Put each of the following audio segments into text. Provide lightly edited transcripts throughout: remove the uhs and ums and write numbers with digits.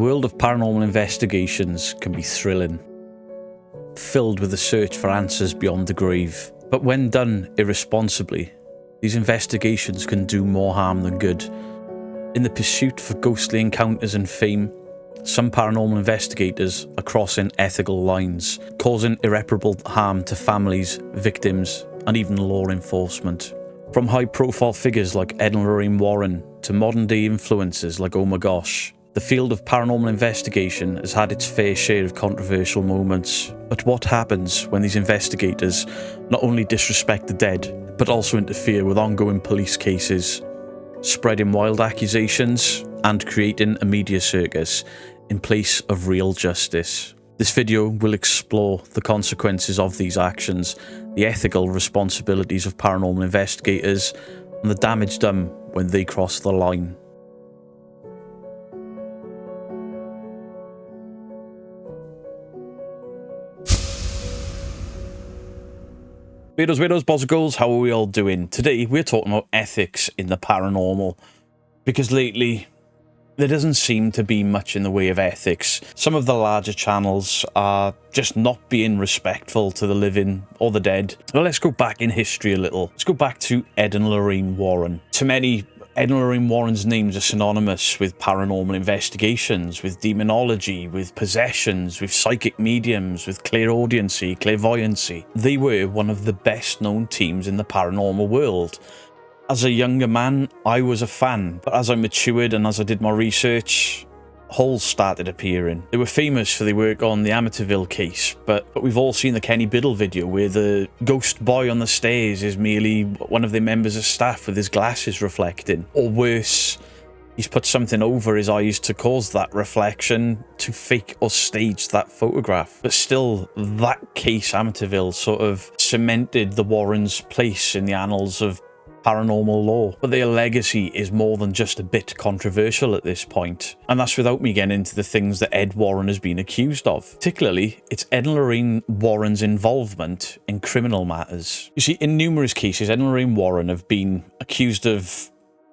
The world of paranormal investigations can be thrilling, filled with the search for answers beyond the grave. But when done irresponsibly, these investigations can do more harm than good. In the pursuit for ghostly encounters and fame, some paranormal investigators are crossing ethical lines, causing irreparable harm to families, victims, and even law enforcement. From high-profile figures like Ed and Lorraine Warren to modern-day influencers like Omar, the field of paranormal investigation has had its fair share of controversial moments. But what happens when these investigators not only disrespect the dead, but also interfere with ongoing police cases, spreading wild accusations and creating a media circus in place of real justice? This video will explore the consequences of these actions, the ethical responsibilities of paranormal investigators, and the damage done when they cross the line. Weirdos, bozzicles, how are we all doing? Today we're talking about ethics in the paranormal, because lately there doesn't seem to be much in the way of ethics. Some of the larger channels are just not being respectful to the living or the dead. Well, let's go back in history a little. Let's go back to Ed and Lorraine Warren. To many, Ed and Lorraine Warren's names are synonymous with paranormal investigations, with demonology, with possessions, with psychic mediums, with clairaudiency, clairvoyancy. They were one of the best known teams in the paranormal world. As a younger man, I was a fan, but as I matured and as I did my research, holes started appearing. They were famous for their work on the Amityville case, but we've all seen the Kenny Biddle video where the ghost boy on the stairs is merely one of their members of staff with his glasses reflecting. Or worse, he's put something over his eyes to cause that reflection, to fake or stage that photograph. But still, that case, Amityville, sort of cemented the Warrens' place in the annals of paranormal lore. But their legacy is more than just a bit controversial at this point, and that's without me getting into the things that Ed Warren has been accused of. Particularly, it's Ed and Lorraine Warren's involvement in criminal matters. You see, in numerous cases, Ed and Lorraine Warren have been accused of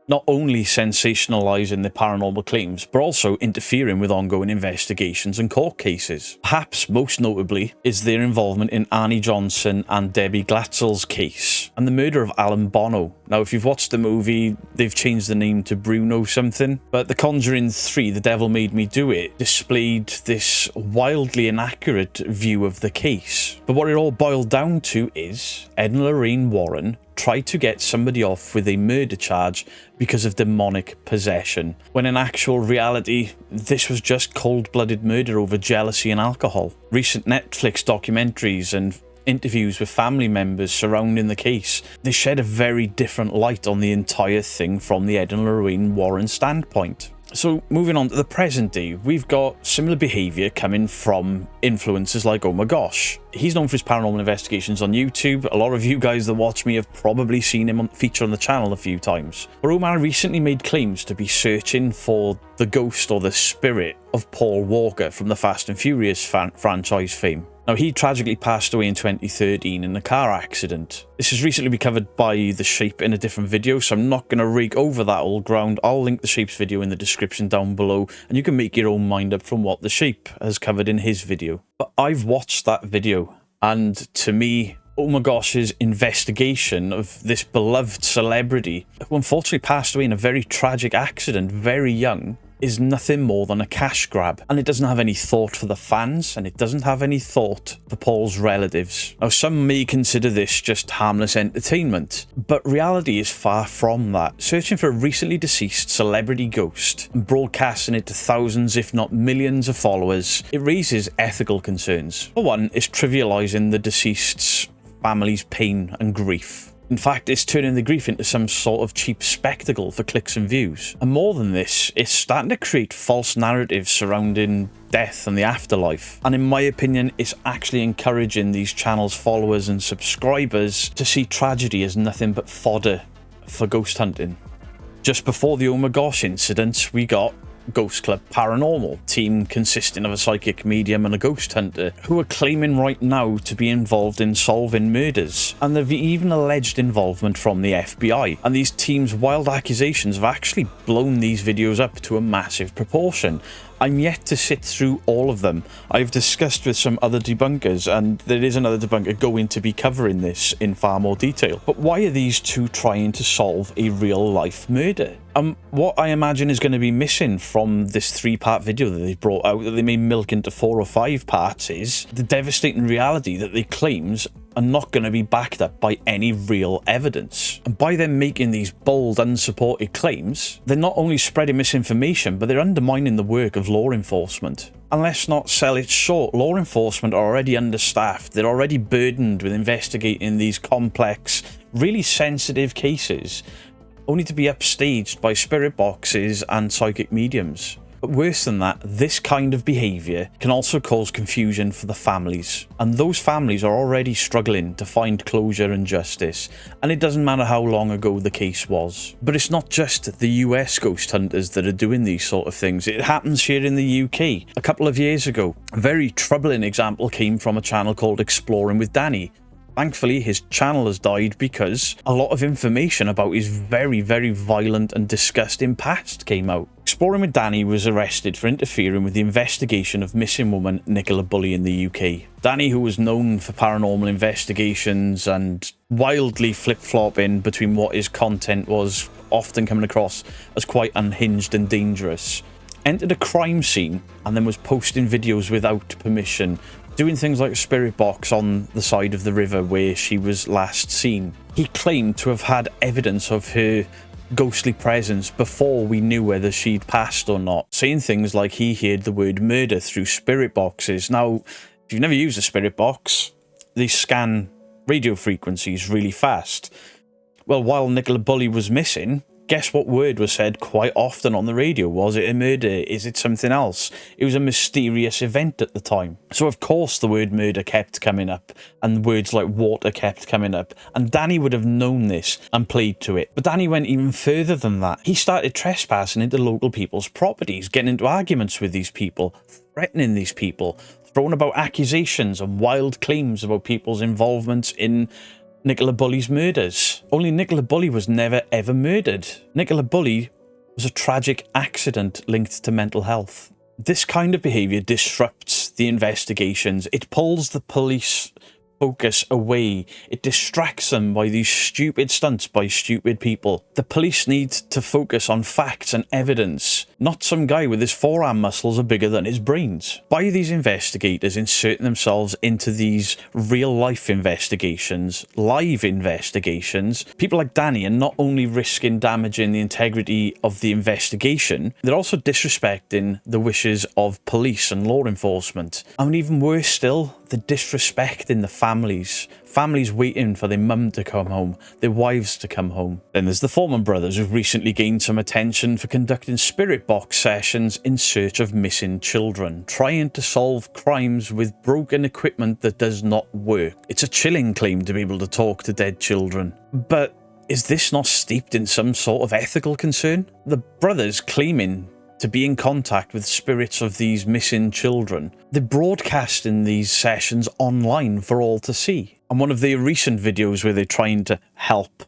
not only sensationalizing the paranormal claims, but also interfering with ongoing investigations and court cases. Perhaps most notably is their involvement in Arnie Johnson and Debbie Glatzel's case, and the murder of Alan Bono. Now, if you've watched the movie, they've changed the name to Bruno something, but The Conjuring 3, The Devil Made Me Do It, displayed this wildly inaccurate view of the case. But what it all boiled down to is Ed and Lorraine Warren tried to get somebody off with a murder charge because of demonic possession, when in actual reality, this was just cold-blooded murder over jealousy and alcohol. Recent Netflix documentaries and interviews with family members surrounding the case, they shed a very different light on the entire thing from the Ed and Lorraine Warren standpoint. So moving on to the present day, we've got similar behaviour coming from influencers like Omar. He's known for his paranormal investigations on YouTube. A lot of you guys that watch me have probably seen him feature on the channel a few times. But Omar recently made claims to be searching for the ghost or the spirit of Paul Walker from the Fast and Furious franchise fame. Now, he tragically passed away in 2013 in a car accident. This has recently been covered by The Shape in a different video, so I'm not going to rake over that old ground. I'll link The Shape's video in the description down below, and you can make your own mind up from what The Shape has covered in his video. But I've watched that video, and to me, Omar's investigation of this beloved celebrity, who unfortunately passed away in a very tragic accident, very young, is nothing more than a cash grab, and it doesn't have any thought for the fans, and it doesn't have any thought for Paul's relatives. Now, some may consider this just harmless entertainment, but reality is far from that. Searching for a recently deceased celebrity ghost and broadcasting it to thousands, if not millions of followers, it raises ethical concerns. For one, it's trivializing the deceased's family's pain and grief. In fact, it's turning the grief into some sort of cheap spectacle for clicks and views. And more than this, it's starting to create false narratives surrounding death and the afterlife. And in my opinion, it's actually encouraging these channels' followers and subscribers to see tragedy as nothing but fodder for ghost hunting. Just before the Omar incident, we got Ghost Club Paranormal, team consisting of a psychic medium and a ghost hunter, who are claiming right now to be involved in solving murders, and they've even alleged involvement from the FBI. And these teams' wild accusations have actually blown these videos up to a massive proportion, I'm yet to sit through all of them. I've discussed with some other debunkers, and there is another debunker going to be covering this in far more detail. But why are these two trying to solve a real-life murder? What I imagine is going to be missing from this 3-part video that they've brought out, that they may milk into 4 or 5 parts, is the devastating reality that their claims are not going to be backed up by any real evidence. And by them making these bold, unsupported claims, they're not only spreading misinformation, but they're undermining the work of law enforcement. And let's not sell it short. Law enforcement are already understaffed. They're already burdened with investigating these complex, really sensitive cases, only to be upstaged by spirit boxes and psychic mediums. But worse than that, this kind of behaviour can also cause confusion for the families. And those families are already struggling to find closure and justice. And it doesn't matter how long ago the case was. But it's not just the US ghost hunters that are doing these sort of things. It happens here in the UK. A couple of years ago, a very troubling example came from a channel called Exploring with Danny. Thankfully, his channel has died because a lot of information about his very, very violent and disgusting past came out. Exploring with Danny was arrested for interfering with the investigation of missing woman Nicola Bulley in the UK. Danny, who was known for paranormal investigations and wildly flip-flopping between what his content was, often coming across as quite unhinged and dangerous, entered a crime scene and then was posting videos without permission, doing things like a spirit box on the side of the river where she was last seen. He claimed to have had evidence of her ghostly presence before we knew whether she'd passed or not, saying things like he heard the word murder through spirit boxes. Now, if you've never used a spirit box, they scan radio frequencies really fast. Well, while Nicola Bulley was missing, guess what word was said quite often on the radio? Was it a murder? Is it something else? It was a mysterious event at the time. So of course the word murder kept coming up, and words like water kept coming up, and Danny would have known this and played to it. But Danny went even further than that. He started trespassing into local people's properties, getting into arguments with these people, threatening these people, throwing about accusations and wild claims about people's involvement in Nicola Bulley's murders. Only Nicola Bulley was never ever murdered. Nicola Bulley was a tragic accident linked to mental health. This kind of behaviour disrupts the investigations. It pulls the police focus away. It distracts them by these stupid stunts by stupid people. The police need to focus on facts and evidence, not some guy with his forearm muscles are bigger than his brains. By these investigators inserting themselves into these real-life investigations, live investigations, people like Danny are not only risking damaging the integrity of the investigation, they're also disrespecting the wishes of police and law enforcement. And even worse still, the disrespect in the families waiting for their mum to come home, their wives to come home. Then there's the Foreman brothers, who've recently gained some attention for conducting spirit box sessions in search of missing children, trying to solve crimes with broken equipment that does not work. It's a chilling claim to be able to talk to dead children, but is this not steeped in some sort of ethical concern? The brothers claiming to be in contact with spirits of these missing children. They're broadcasting these sessions online for all to see. And one of their recent videos where they're trying to help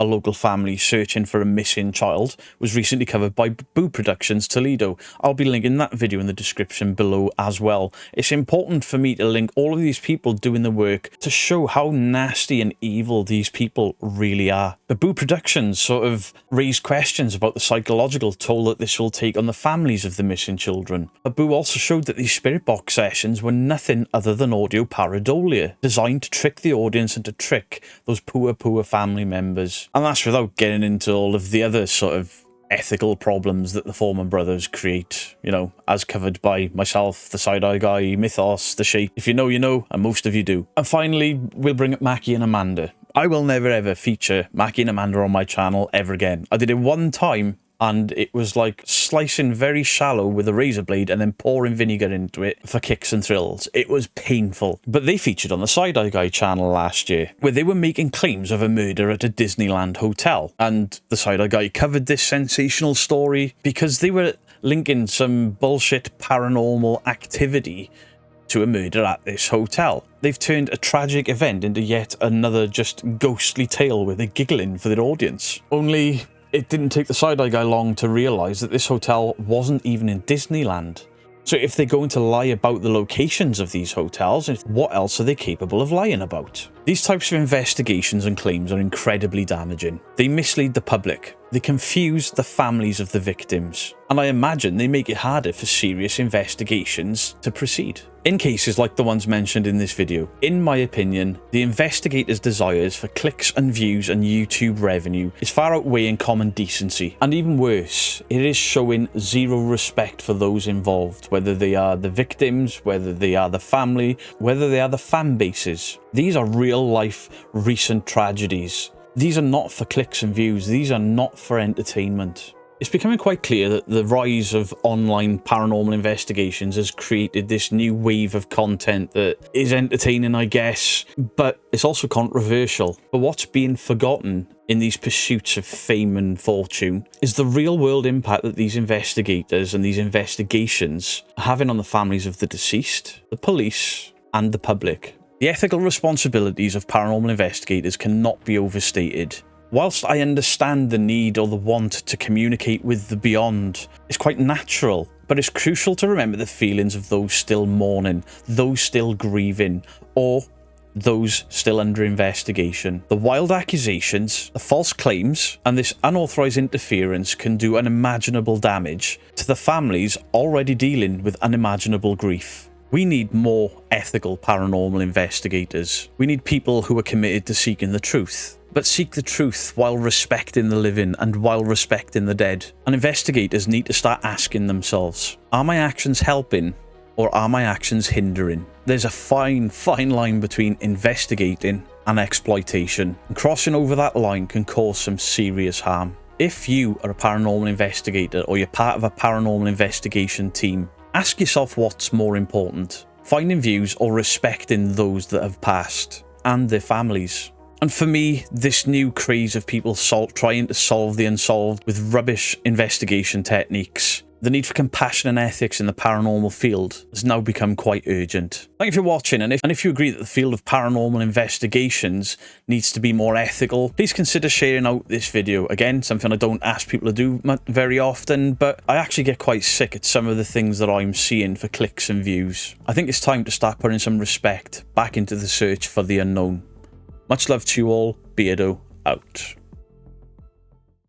a local family searching for a missing child was recently covered by Boo Productions Toledo. I'll be linking that video in the description below as well. It's important for me to link all of these people doing the work to show how nasty and evil these people really are. But Boo Productions sort of raised questions about the psychological toll that this will take on the families of the missing children. But Boo also showed that these spirit box sessions were nothing other than audio pareidolia, designed to trick the audience and to trick those poor family members. And that's without getting into all of the other sort of ethical problems that the Foreman brothers create, you know, as covered by myself, the Side-Eye Guy, Mythos, The Sheep. If you know, you know, and most of you do. And finally, we'll bring up Mackie and Amanda. I will never ever feature Mackie and Amanda on my channel ever again. I did it one time, and it was like slicing very shallow with a razor blade and then pouring vinegar into it for kicks and thrills. It was painful. But they featured on the Side-Eye Guy channel last year, where they were making claims of a murder at a Disneyland hotel. And the Side-Eye Guy covered this sensational story because they were linking some bullshit paranormal activity to a murder at this hotel. They've turned a tragic event into yet another just ghostly tale where they're giggling for their audience. Only it didn't take the side-eye guy long to realise that this hotel wasn't even in Disneyland. So if they're going to lie about the locations of these hotels, what else are they capable of lying about? These types of investigations and claims are incredibly damaging. They mislead the public. They confuse the families of the victims. And I imagine they make it harder for serious investigations to proceed. In cases like the ones mentioned in this video, in my opinion, the investigators' desires for clicks and views and YouTube revenue is far outweighing common decency. And even worse, it is showing zero respect for those involved, whether they are the victims, whether they are the family, whether they are the fan bases. These are real-life, recent tragedies. These are not for clicks and views. These are not for entertainment. It's becoming quite clear that the rise of online paranormal investigations has created this new wave of content that is entertaining, I guess, but it's also controversial. But what's being forgotten in these pursuits of fame and fortune is the real-world impact that these investigators and these investigations are having on the families of the deceased, the police, and the public. The ethical responsibilities of paranormal investigators cannot be overstated. Whilst I understand the need or the want to communicate with the beyond, it's quite natural, but it's crucial to remember the feelings of those still mourning, those still grieving, or those still under investigation. The wild accusations, the false claims, and this unauthorized interference can do unimaginable damage to the families already dealing with unimaginable grief. We need more ethical paranormal investigators. We need people who are committed to seeking the truth, but seek the truth while respecting the living and while respecting the dead. And investigators need to start asking themselves, are my actions helping or are my actions hindering? There's a fine line between investigating and exploitation, and crossing over that line can cause some serious harm. If you are a paranormal investigator or you're part of a paranormal investigation team, ask yourself what's more important, finding views or respecting those that have passed and their families. And for me, this new craze of people trying to solve the unsolved with rubbish investigation techniques, the need for compassion and ethics in the paranormal field has now become quite urgent. Thank you for watching, and if you agree that the field of paranormal investigations needs to be more ethical, please consider sharing out this video. Again, something I don't ask people to do very often, but I actually get quite sick at some of the things that I'm seeing for clicks and views. I think it's time to start putting some respect back into the search for the unknown. Much love to you all. Beardo out.